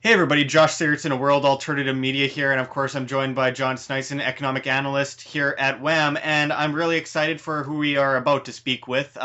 Hey everybody, Josh Sigurdson of World Alternative Media here, and of course I'm joined by John Sneisen, economic analyst here at WHAM, and I'm really excited for who we are about to speak with.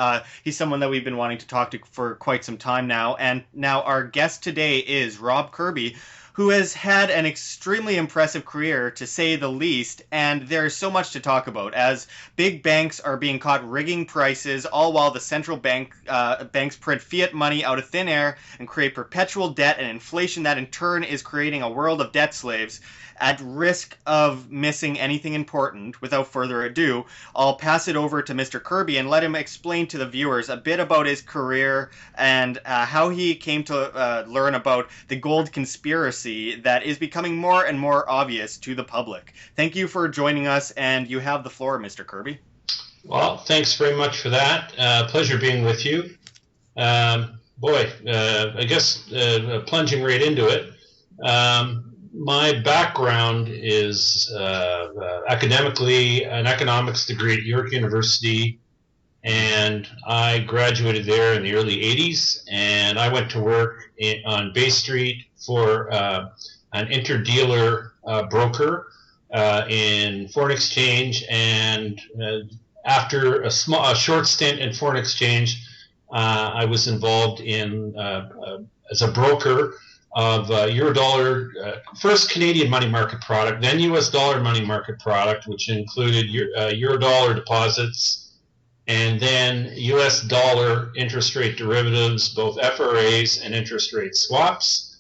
He's someone that we've been wanting to talk to for quite some time now, and now our guest today is Rob Kirby, who has had an extremely impressive career, to say the least, and there's so much to talk about, as big banks are being caught rigging prices, all while the central banks print fiat money out of thin air and create perpetual debt and inflation that in turn is creating a world of debt slaves. At risk of missing anything important, without further ado, I'll pass it over to Mr. Kirby and let him explain to the viewers a bit about his career and how he came to learn about the gold conspiracy that is becoming more and more obvious to the public. Thank you for joining us, and you have the floor, Mr. Kirby. Well, thanks very much for that. Pleasure being with you. I guess plunging right into it. My background is academically an economics degree at York University, and I graduated there in the early 80s, and I went to work on Bay Street for an interdealer broker in foreign exchange, and after a short stint in foreign exchange, I was involved in as a broker of Eurodollar, first Canadian money market product, then US dollar money market product, which included Eurodollar deposits, and then US dollar interest rate derivatives, both FRAs and interest rate swaps.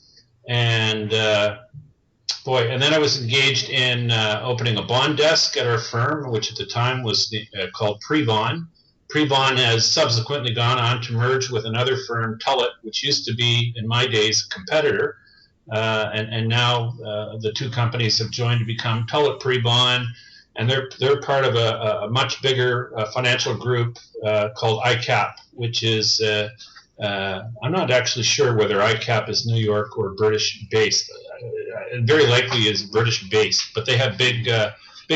And and then I was engaged in opening a bond desk at our firm, which at the time was called Prevon. Prevon has subsequently gone on to merge with another firm, Tullett, which used to be, in my days, a competitor. And now the two companies have joined to become Tullett Prevon, and they're part of a much bigger financial group called ICAP, which is, I'm not actually sure whether ICAP is New York or British-based. Very likely is British-based, but they have big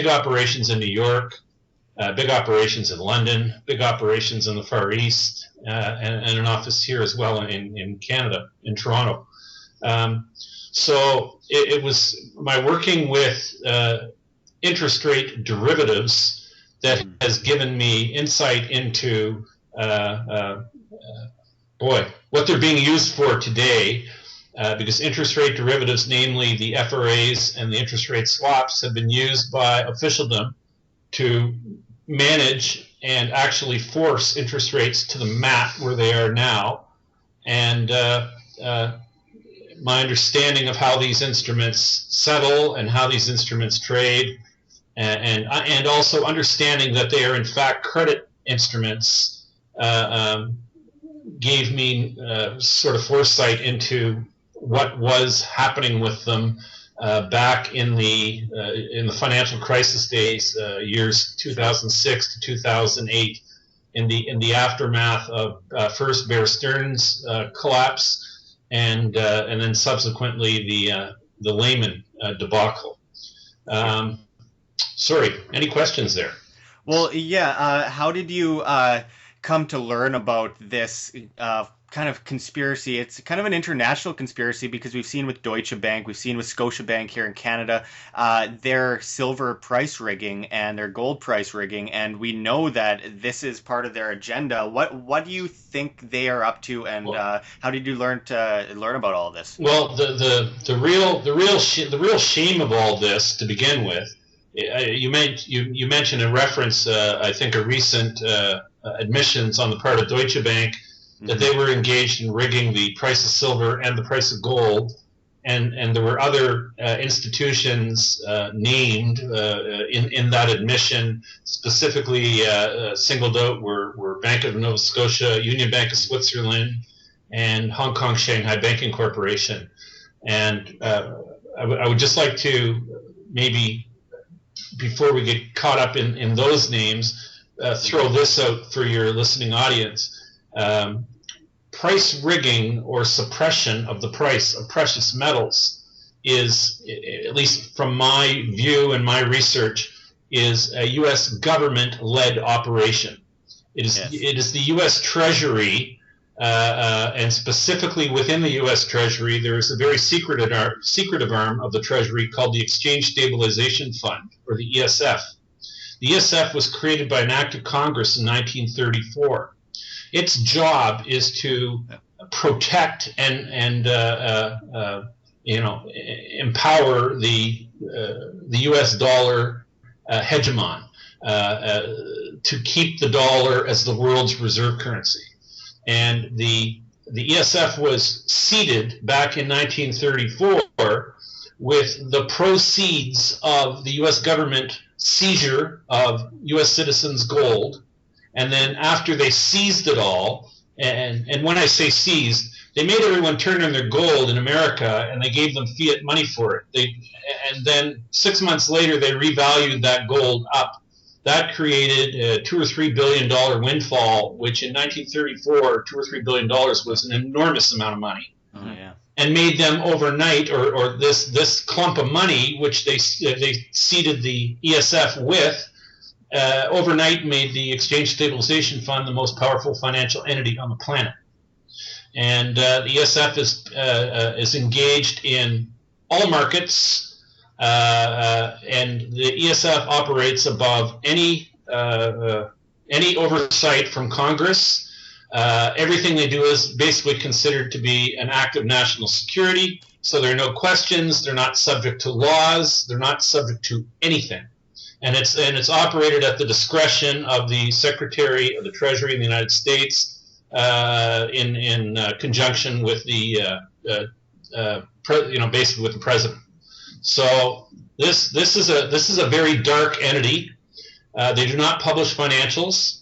operations in New York, big operations in London, big operations in the Far East, and an office here as well in Canada, in Toronto. So it was my working with interest rate derivatives that has given me insight into what they're being used for today, because interest rate derivatives, namely the FRAs and the interest rate swaps, have been used by officialdom to manage and actually force interest rates to the mat where they are now. And my understanding of how these instruments settle and how these instruments trade, and also understanding that they are in fact credit instruments, gave me sort of foresight into what was happening with them back in the financial crisis days, years 2006 to 2008, in the aftermath of first Bear Stearns collapse, and then subsequently the Lehman debacle. Sorry, any questions there? Well, yeah. How did you come to learn about this kind of conspiracy? It's kind of an international conspiracy, because we've seen with Deutsche Bank, we've seen with Scotiabank here in Canada, their silver price rigging and their gold price rigging, and we know that this is part of their agenda. What do you think they are up to, and how did you learn about all of this? Well, the real shame of all this, to begin with, you mentioned in reference, I think, a recent admissions on the part of Deutsche Bank that they were engaged in rigging the price of silver and the price of gold, and there were other institutions named in that admission. Specifically singled out were Bank of Nova Scotia, Union Bank of Switzerland, and Hong Kong Shanghai Banking Corporation. And I would just like to, maybe before we get caught up in those names, throw this out for your listening audience. Price rigging or suppression of the price of precious metals is, at least from my view and my research, is a U.S. government-led operation. It is the U.S. Treasury and specifically within the U.S. Treasury, there is a very secretive arm of the Treasury called the Exchange Stabilization Fund, or the ESF. The ESF was created by an act of Congress in 1934. Its job is to protect and empower the U.S. dollar hegemon to keep the dollar as the world's reserve currency. And the ESF was seeded back in 1934 with the proceeds of the U.S. government seizure of U.S. citizens' gold. And then after they seized it all, and when I say seized, they made everyone turn in their gold in America, and they gave them fiat money for it. And then 6 months later, they revalued that gold up. That created a $2 or $3 billion windfall, which in 1934, $2 or $3 billion was an enormous amount of money. Oh, yeah. And made them overnight, or this clump of money, which they seeded the ESF with, overnight made the Exchange Stabilization Fund the most powerful financial entity on the planet. And the ESF is engaged in all markets, and the ESF operates above any oversight from Congress. Everything they do is basically considered to be an act of national security, so there are no questions. They're not subject to laws. They're not subject to anything. And it's operated at the discretion of the Secretary of the Treasury in the United States, in conjunction with the basically with the president. So this is a very dark entity. They do not publish financials.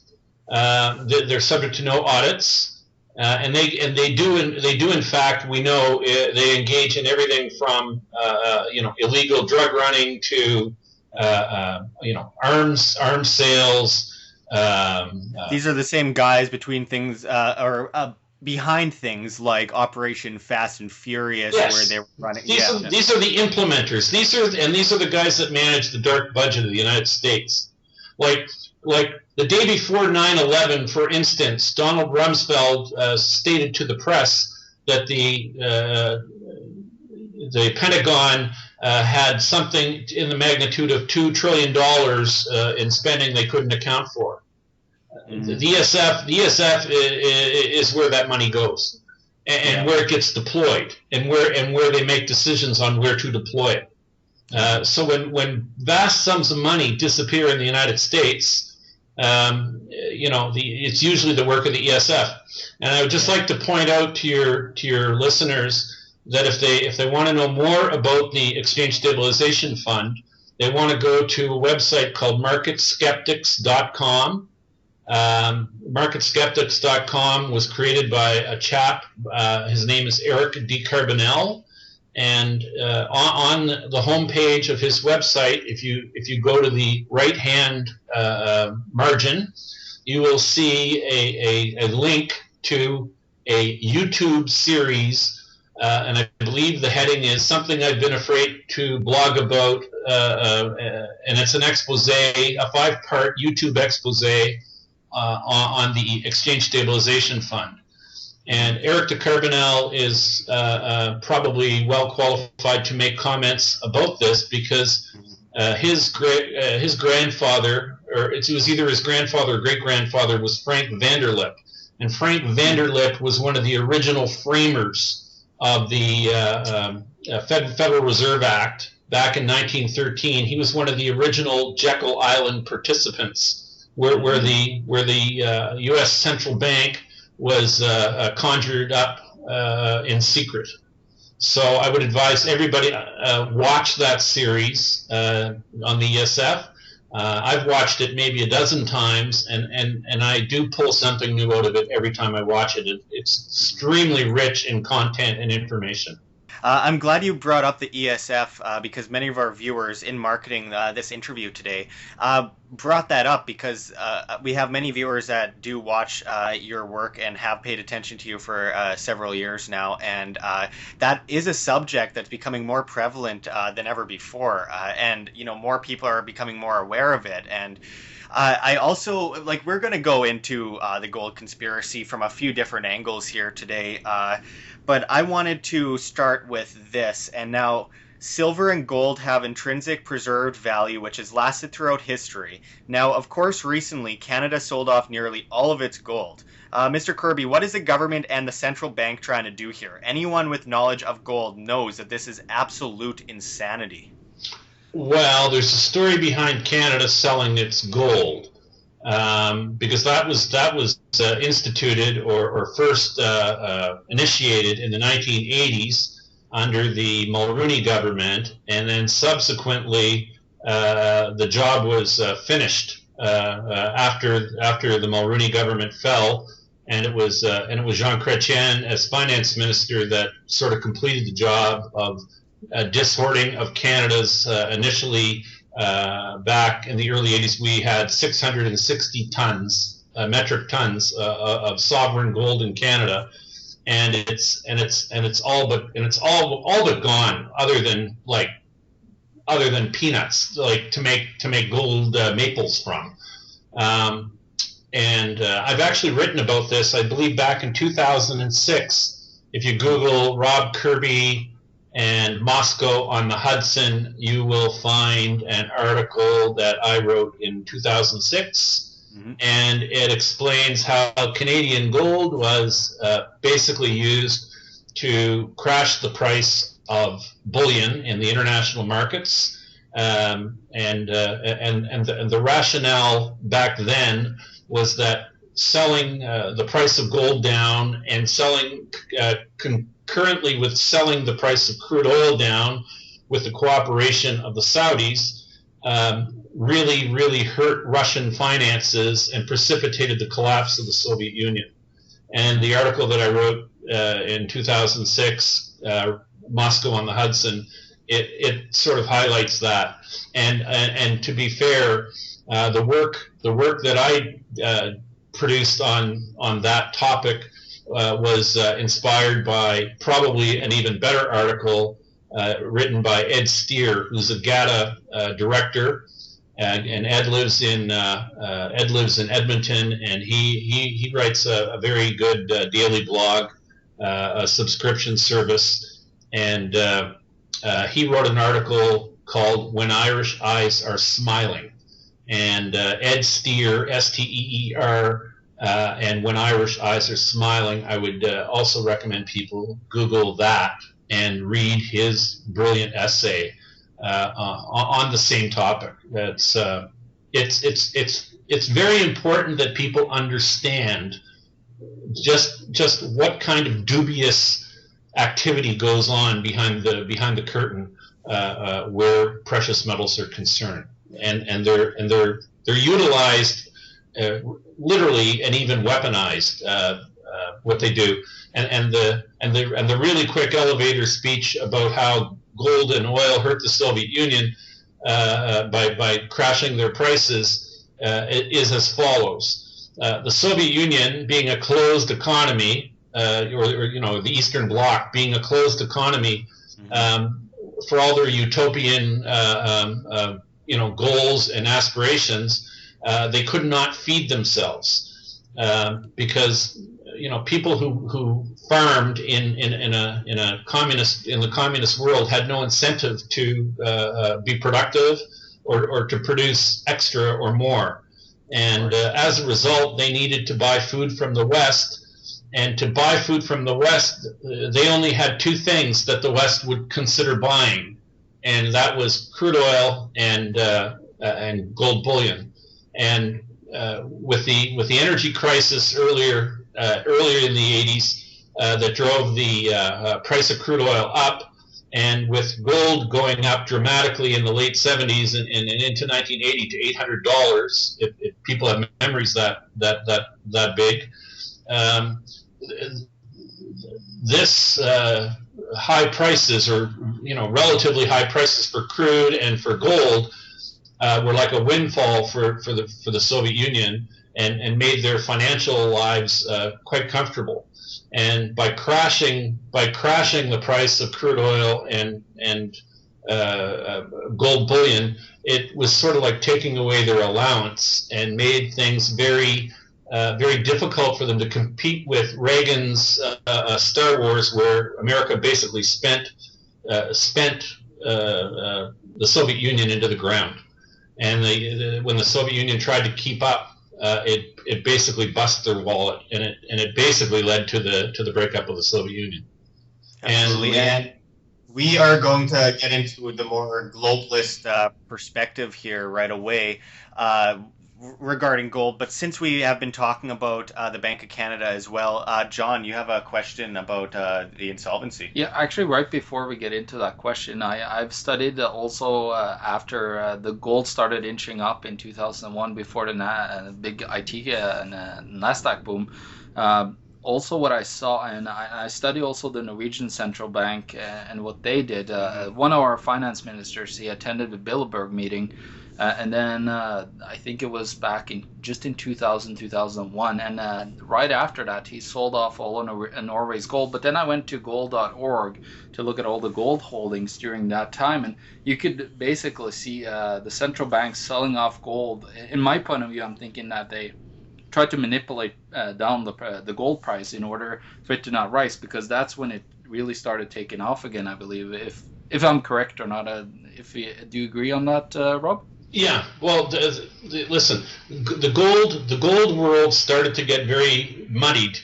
They're subject to no audits, and they do in fact, we know, they engage in everything from illegal drug running to arms sales. These are the same guys between things behind things like Operation Fast and Furious, yes. Where they were running. These are the implementers. These are the guys that manage the dark budget of the United States. Like the day before 9/11, for instance, Donald Rumsfeld stated to the press that the Pentagon had something in the magnitude of $2 trillion in spending they couldn't account for. The ESF is where that money goes, and where it gets deployed, and where they make decisions on where to deploy it. So when vast sums of money disappear in the United States, it's usually the work of the ESF. And I would just like to point out to your listeners that if they want to know more about the Exchange Stabilization Fund, they want to go to a website called marketskeptics.com. Marketskeptics.com was created by a chap. His name is Eric D. Carbonell, and on the homepage of his website, if you go to the right-hand margin, you will see a link to a YouTube series. And I believe the heading is Something I've Been Afraid to Blog About, and it's an expose, a 5-part YouTube expose on the Exchange Stabilization Fund. And Eric de Carbonell is probably well qualified to make comments about this, because his grandfather, or it was either his grandfather or great-grandfather, was Frank Vanderlip. And Frank Vanderlip was one of the original framers of the Federal Reserve Act back in 1913. He was one of the original Jekyll Island participants, where the U.S. Central Bank was conjured up in secret. So I would advise everybody watch that series on the ESF. I've watched it maybe a dozen times, and I do pull something new out of it every time I watch it. It's extremely rich in content and information. I'm glad you brought up the ESF because many of our viewers in marketing this interview today brought that up, because we have many viewers that do watch your work and have paid attention to you for several years now, and that is a subject that's becoming more prevalent than ever before, and more people are becoming more aware of it. And I also, like, we're going to go into the gold conspiracy from a few different angles here today, but I wanted to start with this. And now, silver and gold have intrinsic preserved value which has lasted throughout history. Now, of course, recently, Canada sold off nearly all of its gold. Mr. Kirby, what is the government and the central bank trying to do here? Anyone with knowledge of gold knows that this is absolute insanity. Well, there's a story behind Canada selling its gold, because that was instituted or first initiated in the 1980s under the Mulroney government, and then subsequently the job was finished after the Mulroney government fell. And it was Jean Chrétien as finance minister that sort of completed the job of dishoarding of Canada's. Initially, back in the early 80s, we had 660 metric tons of sovereign gold in Canada, and it's all but gone, other than peanuts, like to make gold maples from. And I've actually written about this, I believe, back in 2006. If you Google Rob Kirby and Moscow on the Hudson, you will find an article that I wrote in 2006. Mm-hmm. And it explains how Canadian gold was basically used to crash the price of bullion in the international markets. And the rationale back then was that selling the price of gold down and selling concurrently with selling the price of crude oil down with the cooperation of the Saudis really hurt Russian finances and precipitated the collapse of the Soviet Union. And the article that I wrote in 2006, Moscow on the Hudson, it sort of highlights that. And to be fair, the work that I produced on that topic was inspired by probably an even better article written by Ed Steer, who's a GATA director, and Ed lives in Edmonton, and he writes a very good daily blog, a subscription service, and he wrote an article called "When Irish Eyes Are Smiling." And Ed Steer, S-T-E-E-R, and When Irish Eyes Are Smiling, I would also recommend people Google that and read his brilliant essay on the same topic. It's very important that people understand just what kind of dubious activity goes on behind the curtain where precious metals are concerned. And they're utilized literally and even weaponized what they do, and the really quick elevator speech about how gold and oil hurt the Soviet Union by crashing their prices is as follows: the Soviet Union, being a closed economy, or the Eastern Bloc being a closed economy, for all their utopian goals and aspirations, they could not feed themselves because people who farmed in the communist world had no incentive to be productive or to produce extra or more, and as a result, they needed to buy food from the West. And to buy food from the West, they only had two things that the West would consider buying, and that was crude oil and gold bullion. And with the energy crisis earlier in the 80s that drove the price of crude oil up, and with gold going up dramatically in the late 70s and into 1980 to $800, if people have memories that big. This high prices, or relatively high prices for crude and for gold, were like a windfall for the Soviet Union, and made their financial lives quite comfortable. And by crashing the price of crude oil and gold bullion, it was sort of like taking away their allowance and made things very difficult for them to compete with Reagan's Star Wars, where America basically spent the Soviet Union into the ground. And when the Soviet Union tried to keep up, it basically busted their wallet, and it basically led to the breakup of the Soviet Union. Absolutely. And we are going to get into the more globalist perspective here right away regarding gold. But since we have been talking about the Bank of Canada as well, John, you have a question about the insolvency. Yeah, actually, right before we get into that question, I've studied also after the gold started inching up in 2001 before the big IT and NASDAQ boom. Also, what I saw, and I study also the Norwegian Central Bank and what they did. One of our finance ministers, he attended the Bilderberg meeting, and then I think it was back in 2000, 2001, and right after that, he sold off all of Norway's gold. But then I went to gold.org to look at all the gold holdings during that time, and you could basically see the central bank selling off gold. In my point of view, I'm thinking that they tried to manipulate down the gold price in order for it to not rise, because that's when it really started taking off again, I believe, if I'm correct or not. Do you agree on that, Rob? Yeah. Well, listen, the gold world started to get very muddied,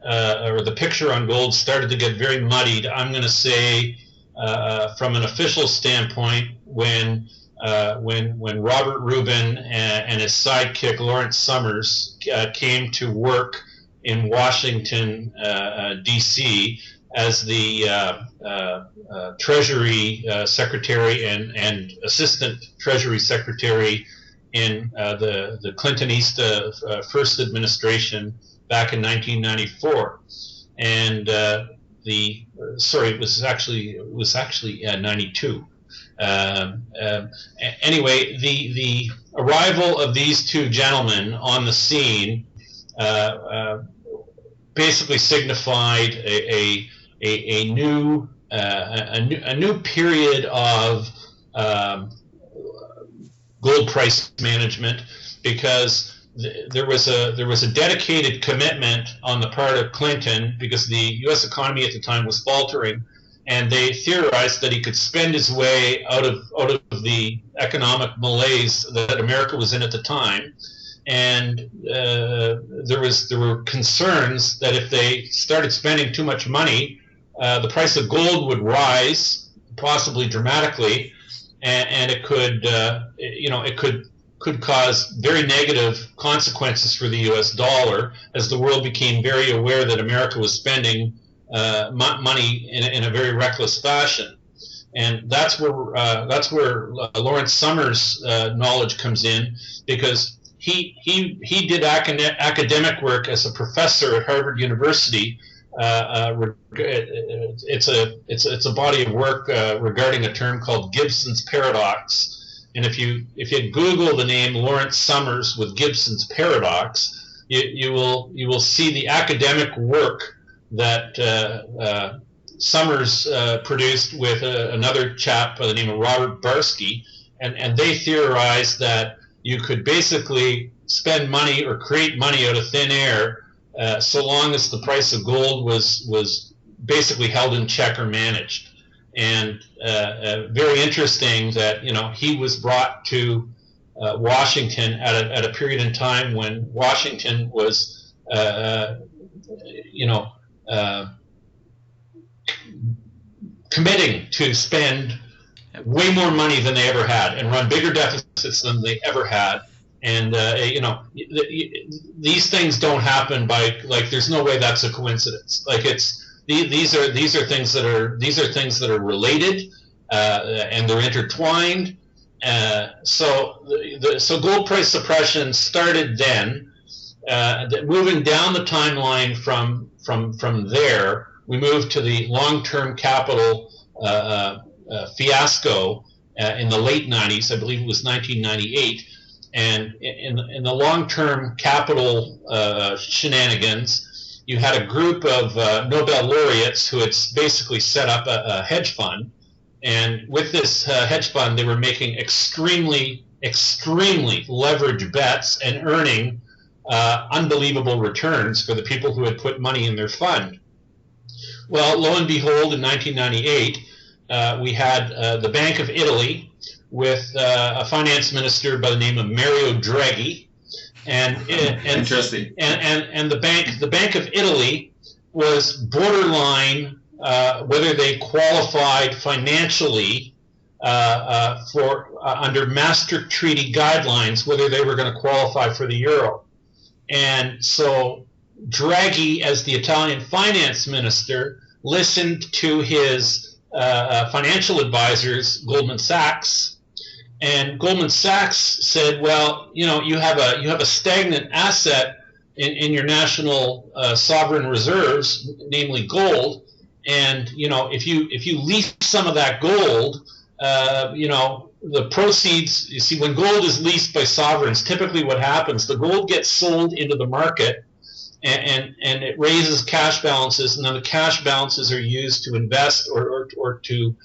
or the picture on gold started to get very muddied. I'm going to say, from an official standpoint, when Robert Rubin and his sidekick Lawrence Summers came to work in Washington, D.C. as the Treasury Secretary and Assistant Treasury Secretary in the Clintonista first administration back in 1994, and it was actually 92. Anyway, the arrival of these two gentlemen on the scene basically signified a new period of gold price management, because there was a dedicated commitment on the part of Clinton, because the U.S. economy at the time was faltering. And they theorized that he could spend his way out of the economic malaise that America was in at the time. And there were concerns that if they started spending too much money, the price of gold would rise, possibly dramatically, and it could cause very negative consequences for the U.S. dollar, as the world became very aware that America was spending money in a very reckless fashion. And that's where Lawrence Summers' knowledge comes in, because he did academic work as a professor at Harvard University. It's a body of work regarding a term called Gibson's paradox. And if you Google the name Lawrence Summers with Gibson's paradox, you will see the academic work that Summers produced with another chap by the name of Robert Barsky, and they theorized that you could basically spend money or create money out of thin air, so long as the price of gold was basically held in check or managed. And very interesting that he was brought to Washington at a period in time when Washington was committing to spend way more money than they ever had and run bigger deficits than they ever had. And these things don't happen by, like, there's no way that's a coincidence. Like, these are things that are related, and they're intertwined. So gold price suppression started then. Moving down the timeline from there, we moved to the long-term capital fiasco in the late 90s. I believe it was 1998. And in the long-term capital shenanigans, you had a group of Nobel laureates who had basically set up a hedge fund, And with this hedge fund, they were making extremely leveraged bets and earning unbelievable returns for the people who had put money in their fund. Well, lo and behold, in 1998, we had the Bank of Italy with a finance minister by the name of Mario Draghi, and interesting. And the Bank of Italy was borderline whether they qualified financially for under Maastricht Treaty guidelines, whether they were going to qualify for the euro. And so Draghi, as the Italian finance minister, listened to his financial advisors, Goldman Sachs, and Goldman Sachs said, "Well, you have a stagnant asset in your national sovereign reserves, namely gold, and if you lease some of that gold, the proceeds. You see, when gold is leased by sovereigns, typically what happens, the gold gets sold into the market." And it raises cash balances, and then the cash balances are used to invest or to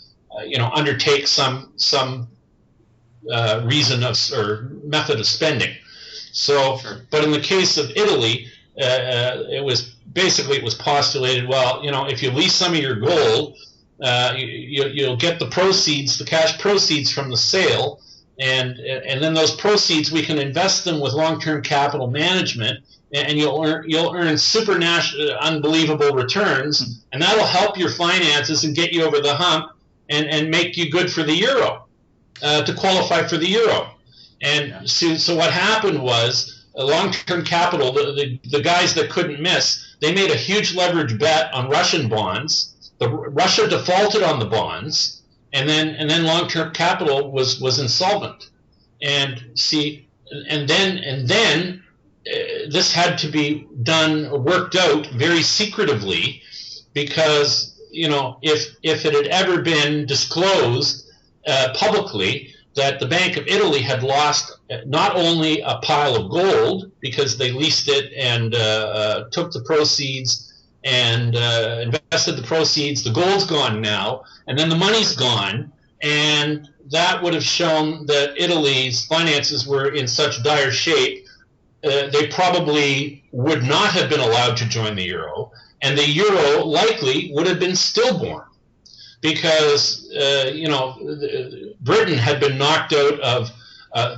undertake some reason or method of spending. So, sure. But in the case of Italy, it was postulated, well, if you lease some of your gold, you'll get the proceeds, the cash proceeds from the sale, and then those proceeds we can invest them with long-term capital management. And you'll earn unbelievable returns, and that'll help your finances and get you over the hump and make you good for the euro, to qualify for the euro. And so what happened was long-term capital, the guys that couldn't miss, they made a huge leverage bet on Russian bonds. Russia defaulted on the bonds, and then long-term capital was insolvent. And then this had to be worked out very secretively, because if it had ever been disclosed publicly that the Bank of Italy had lost not only a pile of gold because they leased it and took the proceeds and invested the proceeds, the gold's gone now, and then the money's gone, and that would have shown that Italy's finances were in such dire shape they probably would not have been allowed to join the euro, and the euro likely would have been stillborn, because Britain had been knocked out of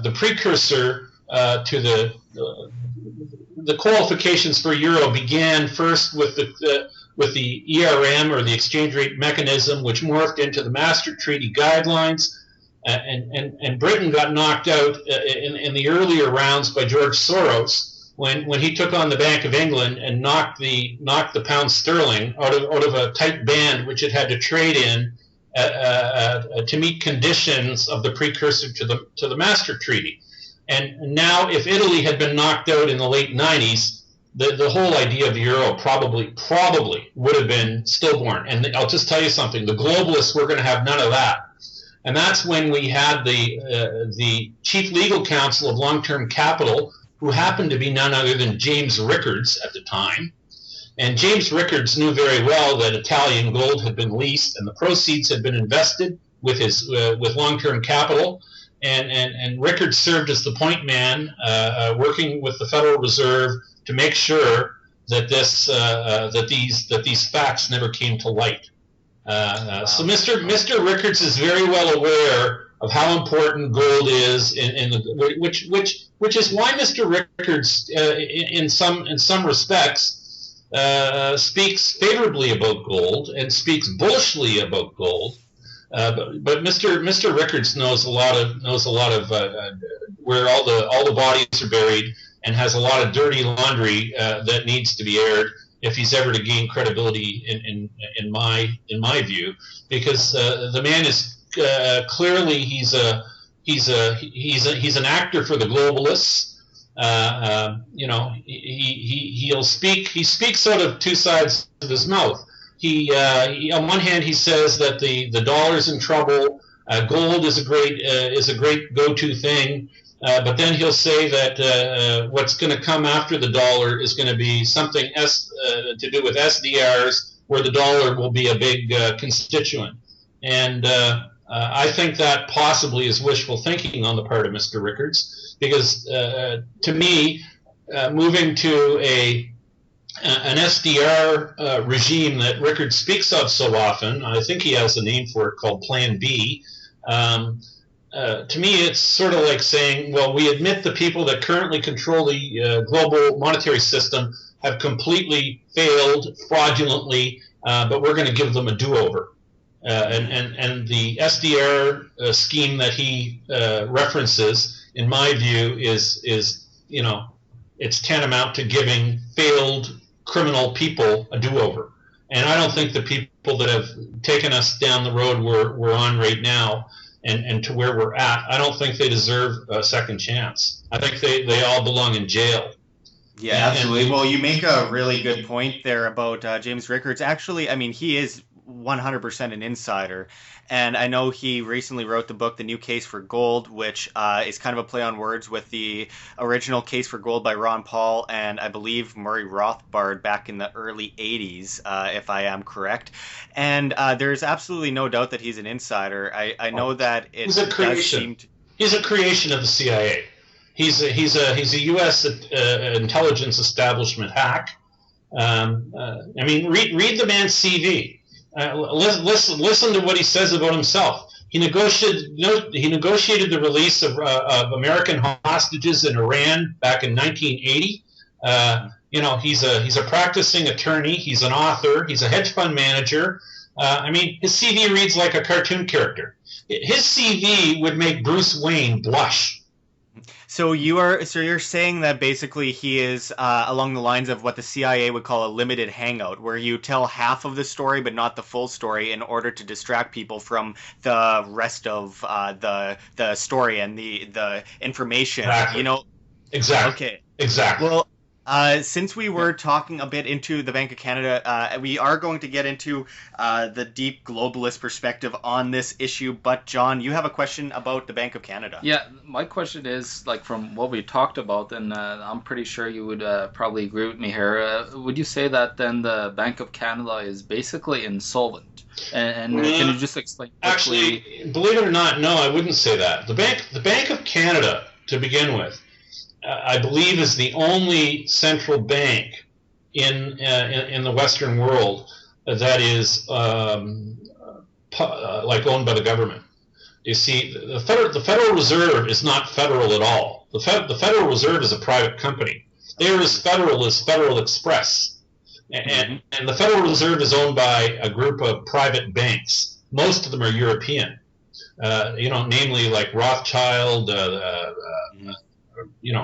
the precursor to the qualifications for euro began first with the ERM, or the exchange rate mechanism, which morphed into the Maastricht Treaty guidelines. And Britain got knocked out in the earlier rounds by George Soros when he took on the Bank of England and knocked the pound sterling out of a tight band which it had to trade in to meet conditions of the precursor to the Maastricht Treaty. And now, if Italy had been knocked out in the late 90s, the whole idea of the euro probably would have been stillborn. And I'll just tell you something: the globalists were going to have none of that. And that's when we had the chief legal counsel of long-term capital, who happened to be none other than James Rickards at the time. And James Rickards knew very well that Italian gold had been leased and the proceeds had been invested with long-term capital. And Rickards served as the point man, working with the Federal Reserve to make sure that these facts never came to light. So Mr. Rickards is very well aware of how important gold is, which is why Mr. Rickards, in some respects, speaks favorably about gold and speaks bullishly about gold. But Mr. Rickards knows a lot of where all the bodies are buried, and has a lot of dirty laundry that needs to be aired if he's ever to gain credibility in my view, because the man is clearly he's an actor for the globalists. He speaks out of two sides of his mouth. He on one hand he says that the dollar's in trouble, gold is a great go-to thing. But then he'll say that what's going to come after the dollar is going to be something to do with SDRs, where the dollar will be a big constituent. And I think that possibly is wishful thinking on the part of Mr. Rickards, because to me, moving to an SDR regime that Rickards speaks of so often, I think he has a name for it called Plan B. To me, it's sort of like saying, well, we admit the people that currently control the global monetary system have completely failed fraudulently, but we're going to give them a do-over. And the SDR scheme that he references, in my view, is it's tantamount to giving failed criminal people a do-over. And I don't think the people that have taken us down the road we're on right now and to where we're at, I don't think they deserve a second chance. I think they all belong in jail. Yeah, absolutely. Well, you make a really good point there about James Rickards. Actually, I mean, he is 100% an insider. And I know he recently wrote the book, The New Case for Gold, which is kind of a play on words with the original Case for Gold by Ron Paul and I believe Murray Rothbard back in the early 80s, if I am correct. And there's absolutely no doubt that he's an insider. I know that it He's a creation. He's a creation of the CIA. He's a U.S. intelligence establishment hack. I mean, read the man's CV. Listen to what he says about himself. He negotiated the release of American hostages in Iran back in 1980. He's a practicing attorney. He's an author. He's a hedge fund manager. I mean, his CV reads like a cartoon character. His CV would make Bruce Wayne blush. So you're saying that basically he is along the lines of what the CIA would call a limited hangout, where you tell half of the story but not the full story in order to distract people from the rest of the story and the information. Exactly. Exactly. Okay. Exactly. Well, since we were talking a bit into the Bank of Canada, we are going to get into the deep globalist perspective on this issue. But John, you have a question about the Bank of Canada. Yeah, my question is, like, from what we talked about, and I'm pretty sure you would probably agree with me here. Would you say that then the Bank of Canada is basically insolvent? And can you just explain quickly? Actually, believe it or not, no, I wouldn't say that. The Bank of Canada, to begin with, I believe is the only central bank in the Western world that is like owned by the government. You see, the Federal Reserve is not federal at all. The Federal Reserve is a private company. They're as federal as Federal Express, and the Federal Reserve is owned by a group of private banks. Most of them are European. Namely like Rothschild.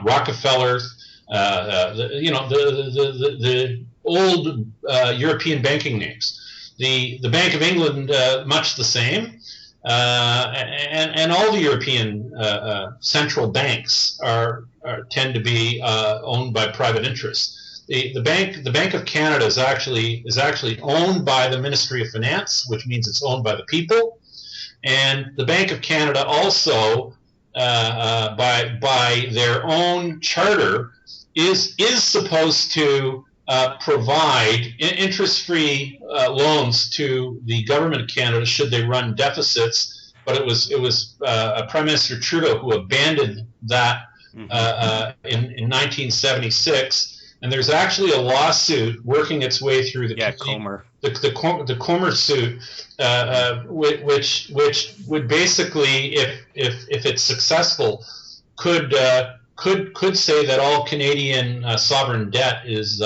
Rockefellers, the old European banking names. The Bank of England, much the same, and all the European central banks tend to be owned by private interests. The Bank of Canada is actually owned by the Ministry of Finance, which means it's owned by the people, and the Bank of Canada also, by their own charter, is supposed to provide interest-free loans to the government of Canada should they run deficits. But it was Prime Minister Trudeau who abandoned that in 1976. And there's actually a lawsuit working its way through the Comer. The Comer suit, which would basically, if it's successful, could say that all Canadian sovereign debt is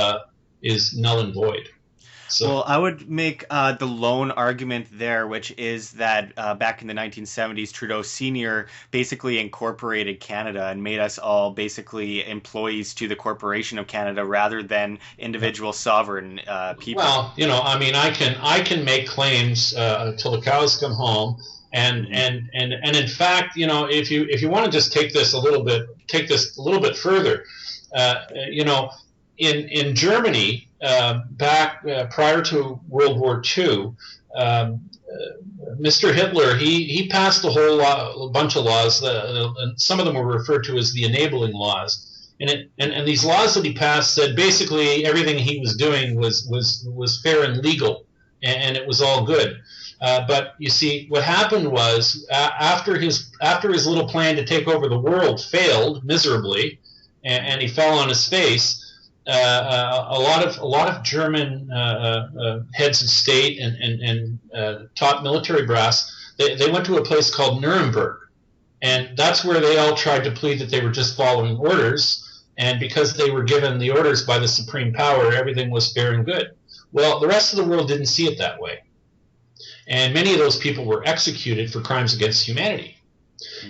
null and void. So, well, I would make the loan argument there, which is that back in the 1970s, Trudeau Sr. basically incorporated Canada and made us all basically employees to the Corporation of Canada rather than individual sovereign people. Well, I mean, I can make claims till the cows come home, and in fact, if you want to just take this a little bit further, in Germany. Back prior to World War II, Mr. Hitler he passed a bunch of laws. And some of them were referred to as the enabling laws, and these laws that he passed said basically everything he was doing was fair and legal, and it was all good. But you see, what happened was after his little plan to take over the world failed miserably, and he fell on his face. A lot of German heads of state and top military brass, they went to a place called Nuremberg, and that's where they all tried to plead that they were just following orders, and because they were given the orders by the supreme power, everything was fair and good. Well, the rest of the world didn't see it that way, and many of those people were executed for crimes against humanity.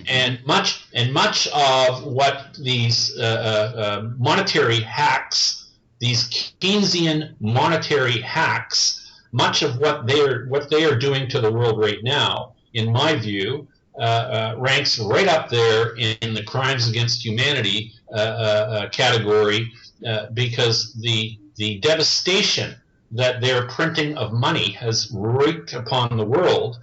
And much of what these monetary hacks, these Keynesian monetary hacks, much of what they are doing to the world right now, in my view, ranks right up there in the crimes against humanity category, because the devastation that their printing of money has wreaked upon the world.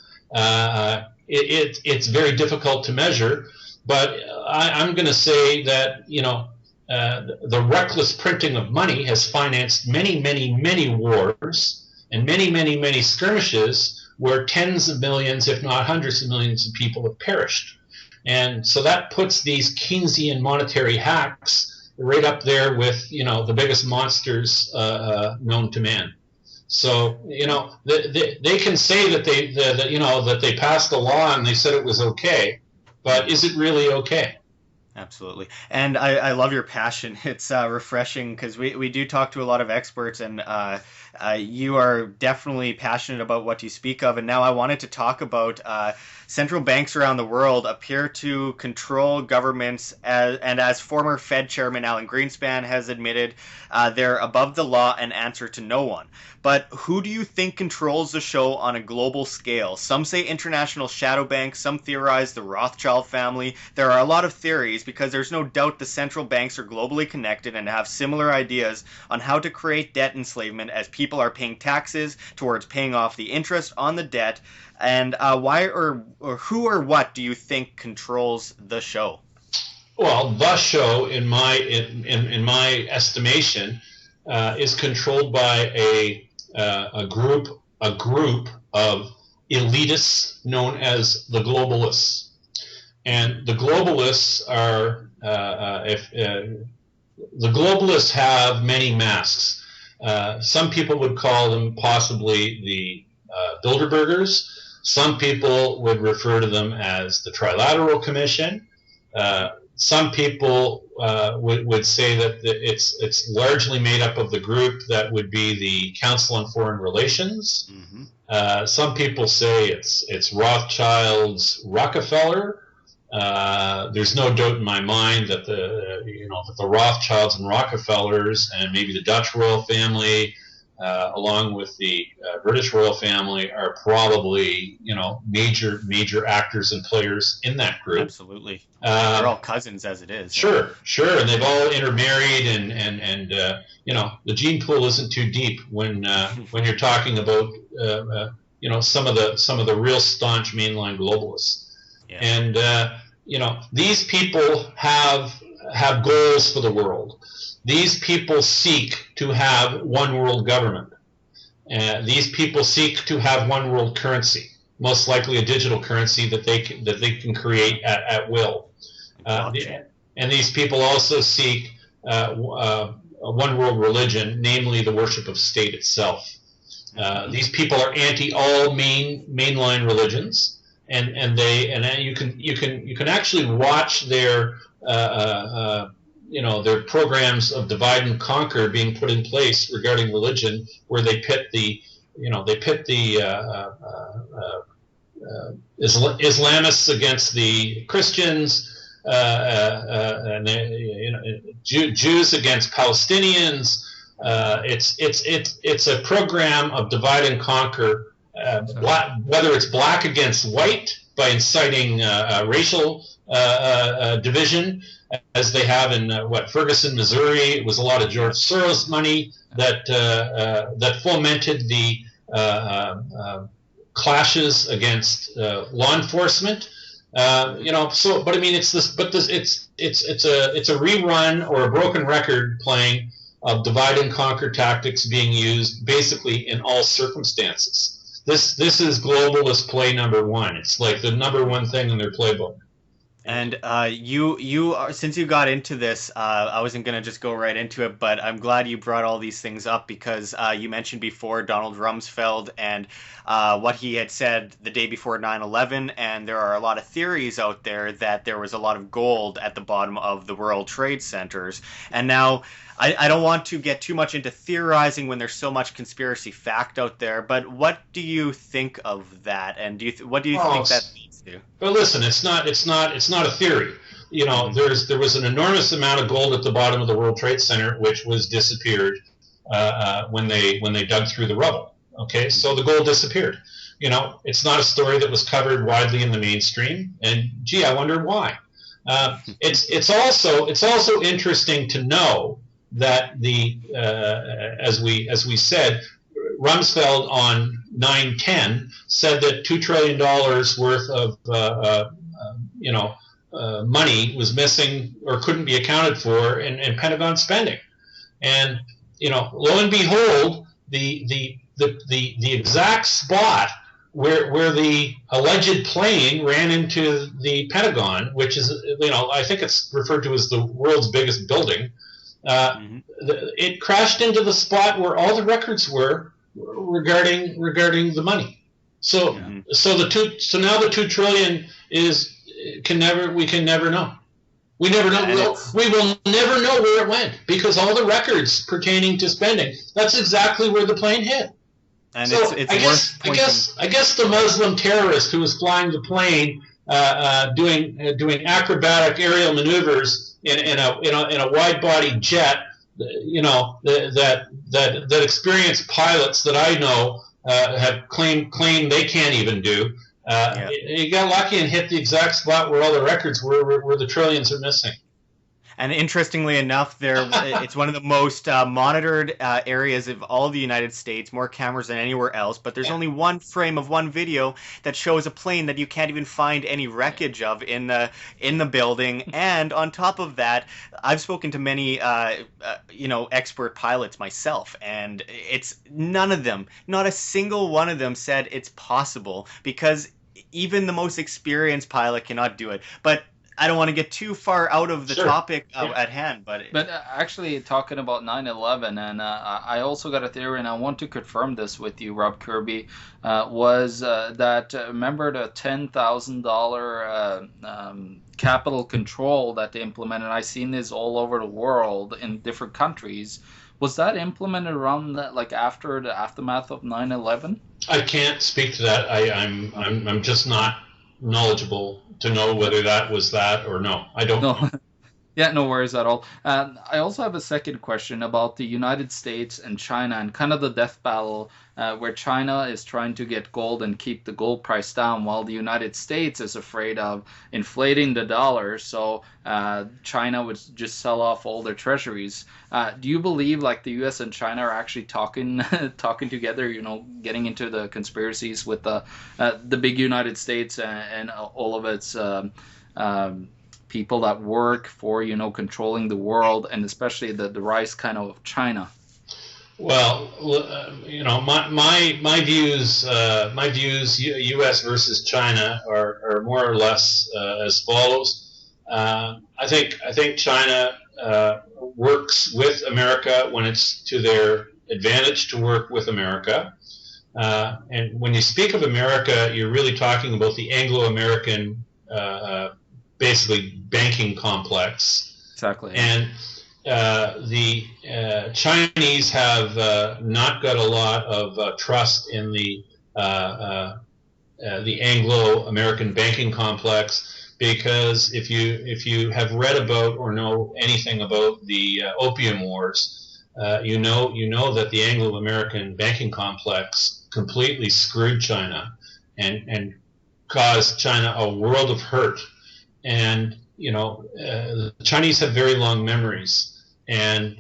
It's very difficult to measure, but I'm going to say that the reckless printing of money has financed many wars and many skirmishes where tens of millions, if not hundreds of millions of people have perished. And so that puts these Keynesian monetary hacks right up there with the biggest monsters known to man. So they can say that they passed a law and they said it was okay, but is it really okay? Absolutely. And I love your passion. It's refreshing because we do talk to a lot of experts, and you are definitely passionate about what you speak of. And now I wanted to talk about central banks around the world appear to control governments, and as former Fed Chairman Alan Greenspan has admitted, they're above the law and answer to no one. But who do you think controls the show on a global scale? Some say international shadow banks, some theorize the Rothschild family. There are a lot of theories because there's no doubt the central banks are globally connected and have similar ideas on how to create debt enslavement as people are paying taxes towards paying off the interest on the debt. And why or who or what do you think controls the show? Well, the show, in my estimation, is controlled by a group of elitists known as the globalists, and the globalists are the globalists have many masks. Some people would call them possibly the Bilderbergers. Some people would refer to them as the Trilateral Commission. Some people would say that it's largely made up of the group that would be the Council on Foreign Relations. Mm-hmm. Some people say it's Rothschilds, Rockefeller. There's no doubt in my mind that the Rothschilds and Rockefellers and maybe the Dutch royal family, along with the British royal family, are probably major actors and players in that group. Absolutely, they're all cousins as it is. Sure, and they've all intermarried, and the gene pool isn't too deep when you're talking about some of the real staunch mainline globalists. Yeah. And these people have goals for the world. These people seek to have one world government. These people seek to have one world currency, most likely a digital currency that they can create at will. And these people also seek a one world religion, namely the worship of state itself. These people are anti all mainline religions, and you can actually watch their their programs of divide and conquer being put in place regarding religion, where they pit the Islamists against the Christians, and Jews against Palestinians. It's a program of divide and conquer, whether it's black against white by inciting racial division, as they have in Ferguson, Missouri. It was a lot of George Soros money that fomented the clashes against law enforcement. But I mean, it's a rerun or a broken record playing of divide and conquer tactics being used basically in all circumstances. This is globalist play number one. It's like the number one thing in their playbook. And you are, since you got into this, I wasn't gonna just go right into it, but I'm glad you brought all these things up because you mentioned before Donald Rumsfeld and what he had said the day before 9/11, and there are a lot of theories out there that there was a lot of gold at the bottom of the World Trade Centers, and now. I don't want to get too much into theorizing when there's so much conspiracy fact out there, but what do you think of that, and what do you think that leads to? But listen, it's not a theory. You know, there was an enormous amount of gold at the bottom of the World Trade Center, which was disappeared when they dug through the rubble. Okay, so the gold disappeared. You know, it's not a story that was covered widely in the mainstream, and gee, I wonder why. It's also interesting to know that as we said, Rumsfeld on 9/10 said that $2 trillion worth of money was missing or couldn't be accounted for in Pentagon spending, and lo and behold, the exact spot where the alleged plane ran into the Pentagon, which is I think it's referred to as the world's biggest building. It crashed into the spot where all the records were regarding the money. So now the $2 trillion we can never know. We never know. We will never know where it went because all the records pertaining to spending. That's exactly where the plane hit. And so I guess the Muslim terrorist who was flying the plane, doing acrobatic aerial maneuvers in a wide-body jet, that experienced pilots that I know have claimed they can't even do. He got lucky and hit the exact spot where all the records were, where the trillions are missing. And interestingly enough, it's one of the most monitored areas of all the United States, more cameras than anywhere else. But there's only one frame of one video that shows a plane that you can't even find any wreckage of in the building. And on top of that, I've spoken to many expert pilots myself, and it's none of them, not a single one of them said it's possible because even the most experienced pilot cannot do it. But I don't want to get too far out of the topic at hand, but actually talking about 9/11, and I also got a theory, and I want to confirm this with you, Rob Kirby, was that remember the $10,000 capital control that they implemented? I've seen this all over the world in different countries. Was that implemented around that, like after the aftermath of 9/11? I can't speak to that. I'm just not knowledgeable to know whether that was that or no. I don't know. Yeah, no worries at all. I also have a second question about the United States and China and kind of the death battle where China is trying to get gold and keep the gold price down while the United States is afraid of inflating the dollar. So China would just sell off all their treasuries. Do you believe like the U.S. and China are actually talking together, getting into the conspiracies with the big United States and all of its people that work for controlling the world, and especially the rise kind of China? Well, my views, U.S. versus China are more or less as follows. I think China works with America when it's to their advantage to work with America. And when you speak of America, you're really talking about the Anglo-American basically banking complex. Exactly. And the Chinese have not got a lot of trust in the Anglo-American banking complex, because if you have read about or know anything about the Opium Wars, you know that the Anglo-American banking complex completely screwed China and caused China a world of hurt. And the Chinese have very long memories, and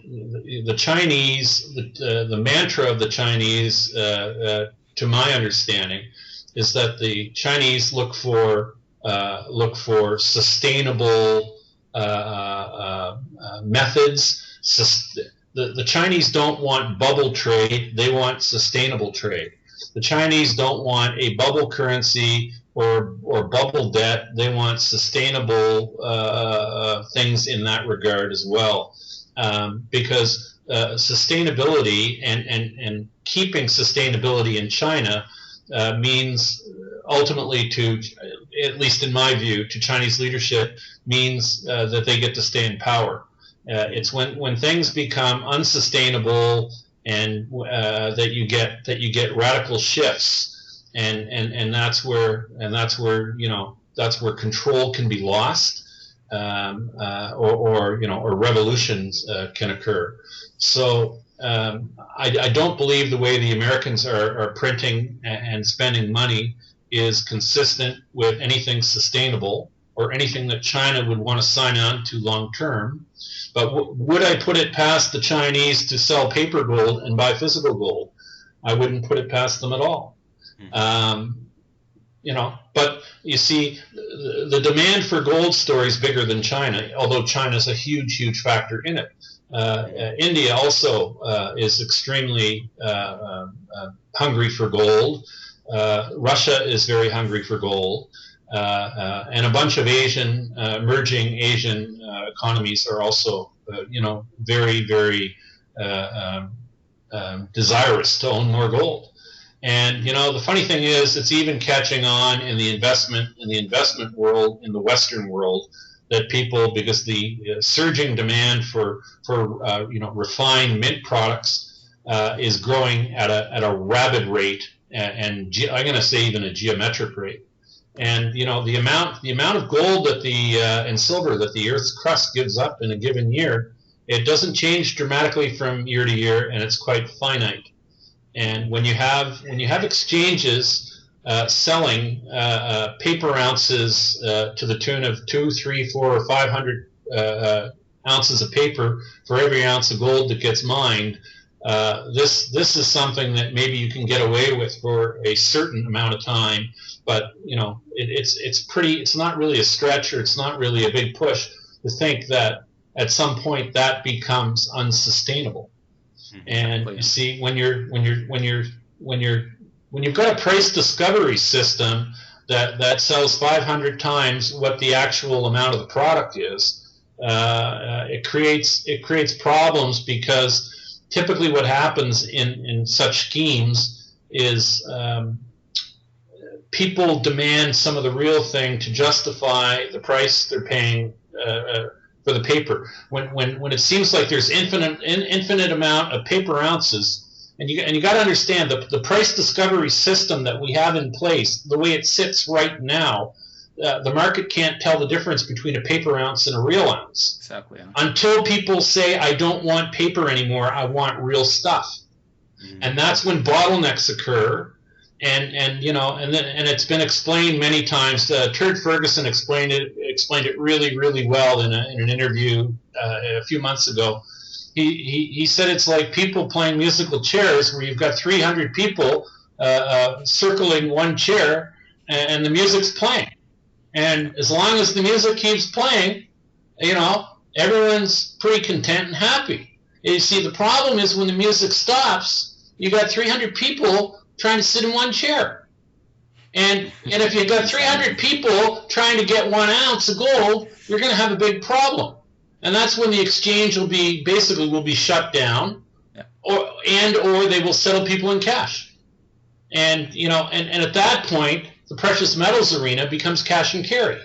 the Chinese, the mantra of the Chinese, to my understanding, is that the Chinese look for sustainable methods. The Chinese don't want bubble trade; they want sustainable trade. The Chinese don't want a bubble currency or bubble debt. They want sustainable things in that regard as well, because sustainability and keeping sustainability in China means ultimately, to, at least in my view, to Chinese leadership, means that they get to stay in power. It's when things become unsustainable and that you get radical shifts, and that's where control can be lost, or revolutions can occur. So I don't believe the way the Americans are printing and spending money is consistent with anything sustainable or anything that China would want to sign on to long term. But would I put it past the Chinese to sell paper gold and buy physical gold? I wouldn't put it past them at all. But you see, the demand for gold story is bigger than China, although China is a huge, huge factor in it. India also is extremely hungry for gold. Russia is very hungry for gold. And a bunch of emerging Asian economies are also, very, very desirous to own more gold. And the funny thing is, it's even catching on in the investment world, in the Western world, that people, because the surging demand for refined mint products is growing at a rapid rate, and I'm going to say even a geometric rate. And the amount of gold that and silver that the Earth's crust gives up in a given year, it doesn't change dramatically from year to year, and it's quite finite. And when you have exchanges selling paper ounces to the tune of 2, 3, 4, or 500 ounces of paper for every ounce of gold that gets mined, this is something that maybe you can get away with for a certain amount of time. But it's not really a stretch, or it's not really a big push to think that at some point that becomes unsustainable. And you see, when you've got a price discovery system that sells 500 times what the actual amount of the product is, it creates problems, because typically what happens in such schemes is people demand some of the real thing to justify the price they're paying for the paper. When it seems like there's infinite amount of paper ounces, and you got to understand the price discovery system that we have in place, the way it sits right now, the market can't tell the difference between a paper ounce and a real ounce. Exactly. Yeah. Until people say, I don't want paper anymore, I want real stuff. And that's when bottlenecks occur. And it's been explained many times. Turd Ferguson explained it really, really well in an interview a few months ago. He said it's like people playing musical chairs, where you've got 300 people circling one chair, and the music's playing. And as long as the music keeps playing, everyone's pretty content and happy. You see, the problem is when the music stops, you got 300 people trying to sit in one chair. And if you've got 300 people trying to get 1 ounce of gold, you're going to have a big problem. And that's when the exchange will be shut down, or they will settle people in cash. And at that point, the precious metals arena becomes cash and carry.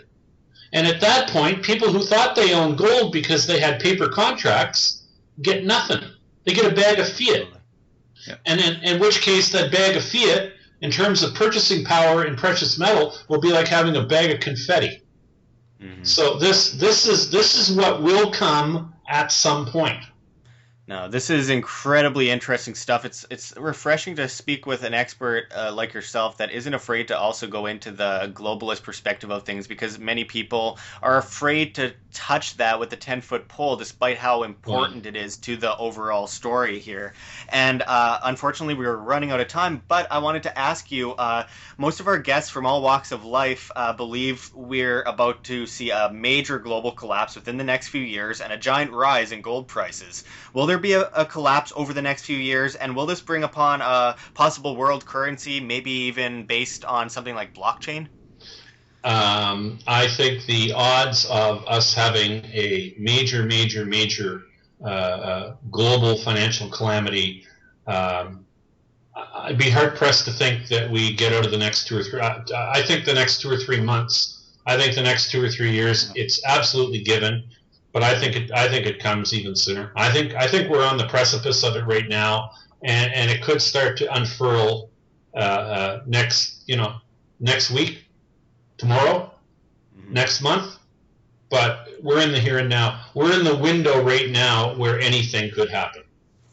And at that point, people who thought they owned gold because they had paper contracts get nothing. They get a bag of fiat. And in which case, that bag of fiat, in terms of purchasing power in precious metal, will be like having a bag of confetti. So this is what will come at some point. No, this is incredibly interesting stuff. It's refreshing to speak with an expert like yourself that isn't afraid to also go into the globalist perspective of things, because many people are afraid to touch that with the 10-foot pole, despite how important it is to the overall story here. And unfortunately, we were running out of time, but I wanted to ask you, most of our guests from all walks of life believe we're about to see a major global collapse within the next few years and a giant rise in gold prices. Will there there be a collapse over the next few years, and will this bring upon a possible world currency, maybe even based on something like blockchain? I think the odds of us having a major global financial calamity, I'd be hard-pressed to think that we get out of the next 2 or 3. I think the next 2 or 3 months, I think the next 2 or 3 years, it's absolutely given. But I think it comes even sooner. I think we're on the precipice of it right now, and it could start to unfurl next week, tomorrow, next month. But we're in the here and now. We're in the window right now where anything could happen.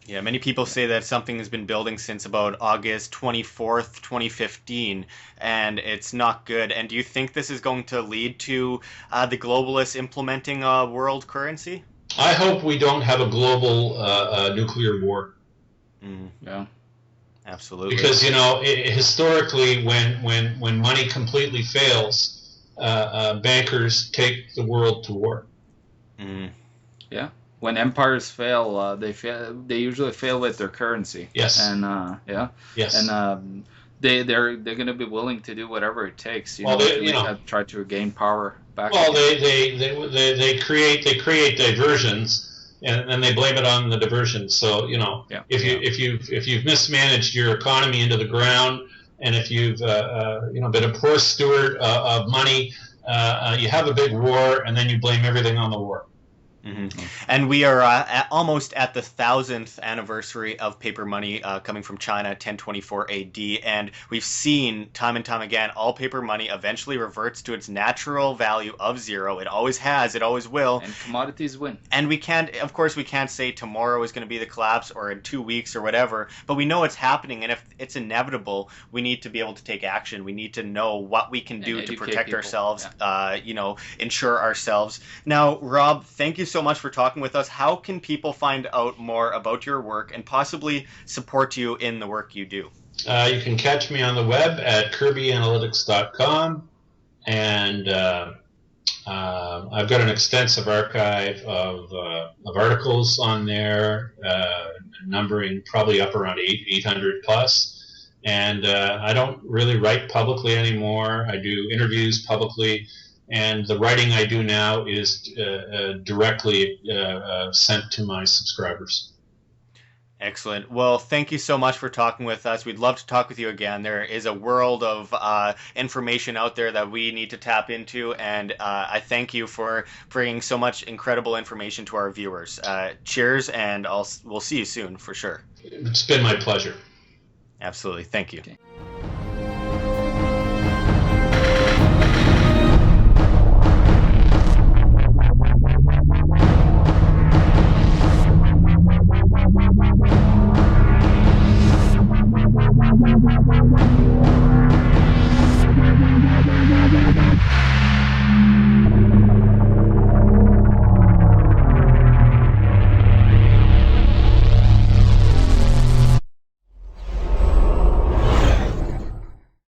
Yeah, many people say that something has been building since about August 24th, 2015, and it's not good. And do you think this is going to lead to the globalists implementing a world currency? I hope we don't have a global nuclear war. Yeah, absolutely. Because, historically, when money completely fails, bankers take the world to war. Yeah. When empires fail, they usually fail with their currency. Yes. And Yes. And they're going to be willing to do whatever it takes. Try to regain power back. Well, they create diversions, and then they blame it on the diversions. So if you've mismanaged your economy into the ground, and if you've been a poor steward of money, you have a big war, and then you blame everything on the war. And we are almost at the 1000th anniversary of paper money coming from China, 1024 AD, and we've seen time and time again, all paper money eventually reverts to its natural value of zero. It always has, it always will. And commodities win. And we can't say tomorrow is going to be the collapse or in 2 weeks or whatever, but we know it's happening, and if it's inevitable, we need to be able to take action. We need to know what we can do to protect ourselves, insure ourselves. Now, Rob, thank you so much for talking with us. How can people find out more about your work and possibly support you in the work you do? You can catch me on the web at kirbyanalytics.com, and I've got an extensive archive of articles on there, numbering probably up around 800 plus. And I don't really write publicly anymore. I do interviews publicly. And the writing I do now is directly sent to my subscribers. Excellent. Well, thank you so much for talking with us. We'd love to talk with you again. There is a world of information out there that we need to tap into, and I thank you for bringing so much incredible information to our viewers. Cheers, and we'll see you soon for sure. It's been my pleasure. Absolutely. Thank you. Okay.